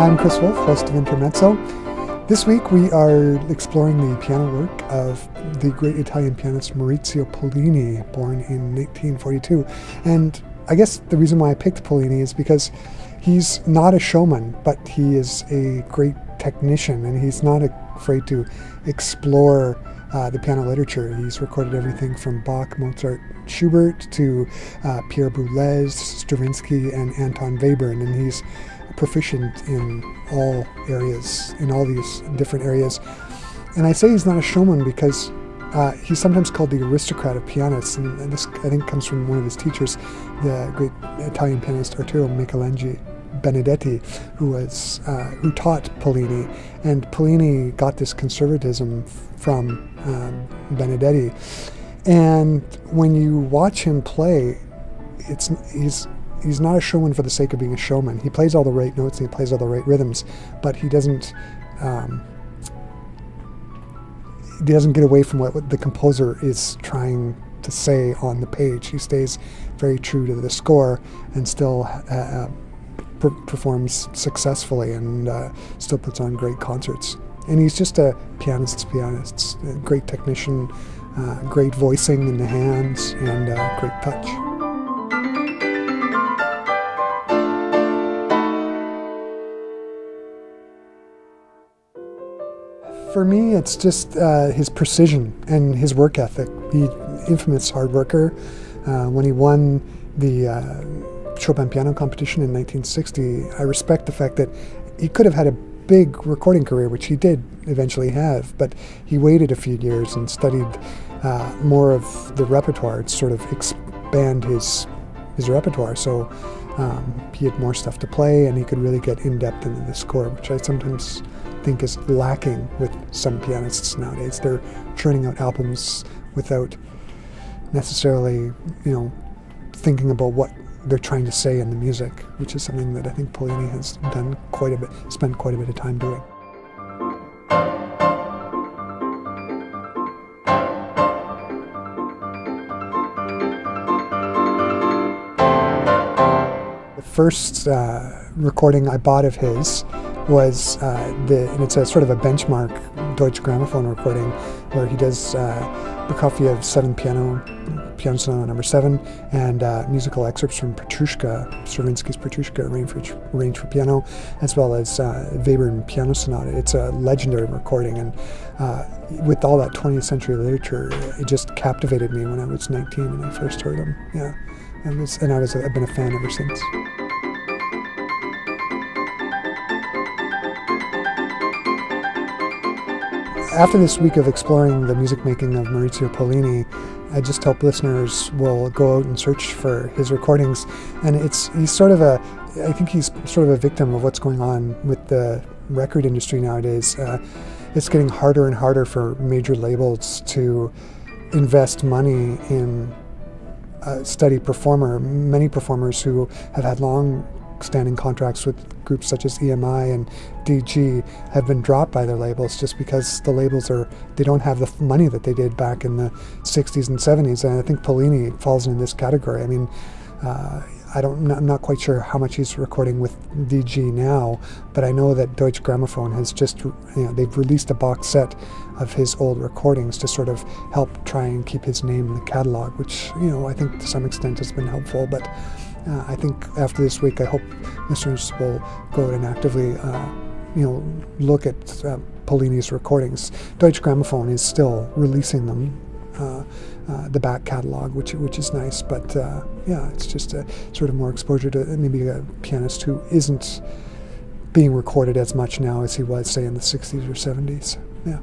I'm Chris Wolf, host of Intermezzo. This week we are exploring the piano work of the great Italian pianist Maurizio Pollini, born in 1942. And I guess the reason why I picked Pollini is because he's not a showman, but he is a great technician, and he's not afraid to explore the piano literature. He's recorded everything from Bach, Mozart, Schubert to Pierre Boulez, Stravinsky, and Anton Webern, and he's proficient in all areas, in all these different areas. And I say he's not a showman because he's sometimes called the aristocrat of pianists, and this I think comes from one of his teachers, the great Italian pianist Arturo Michelengi Benedetti, who taught Pollini, and Pollini got this conservatism from Benedetti. And when you watch him play, he's not a showman for the sake of being a showman. He plays all the right notes and he plays all the right rhythms, but he doesn't get away from what the composer is trying to say on the page. He stays very true to the score and still performs successfully and still puts on great concerts. And he's just a pianist's pianist, a great technician, great voicing in the hands, and great touch. For me, it's just his precision and his work ethic. He's an infamous hard worker. When he won the Chopin piano competition in 1960, I respect the fact that he could have had a big recording career, which he did eventually have, but he waited a few years and studied more of the repertoire to sort of expand his repertoire. So he had more stuff to play, and he could really get in-depth into the score, which I sometimes think is lacking with some pianists nowadays. They're churning out albums without necessarily, thinking about what they're trying to say in the music, which is something that I think Pollini has done spent quite a bit of time doing. The first recording I bought of his was and it's a sort of a benchmark Deutsche Grammophon recording where he does Prokofiev's 7 Piano Sonata No. 7 and musical excerpts from Petrushka, Stravinsky's Petrushka arranged for piano, as well as Webern Piano Sonata. It's a legendary recording, and with all that 20th century literature, it just captivated me when I was 19 when I first heard him. Yeah, I've been a fan ever since. After this week of exploring the music making of Maurizio Pollini, I just hope listeners will go out and search for his recordings. And he's sort of a victim of what's going on with the record industry nowadays. It's getting harder and harder for major labels to invest money in a steady performer. Many performers who have had long-standing contracts with groups such as EMI and DG have been dropped by their labels just because the labels they don't have the money that they did back in the 60s and 70s, and I think Pollini falls in this category. I mean, I'm not quite sure how much he's recording with DG now, but I know that Deutsche Grammophon has just, they've released a box set of his old recordings to sort of help try and keep his name in the catalog, which, I think to some extent has been helpful, but I think after this week, I hope listeners will go out and actively, look at Pollini's recordings. Deutsche Grammophon is still releasing them, the back catalog, which is nice. But it's just a sort of more exposure to maybe a pianist who isn't being recorded as much now as he was, say, in the 60s or 70s. Yeah.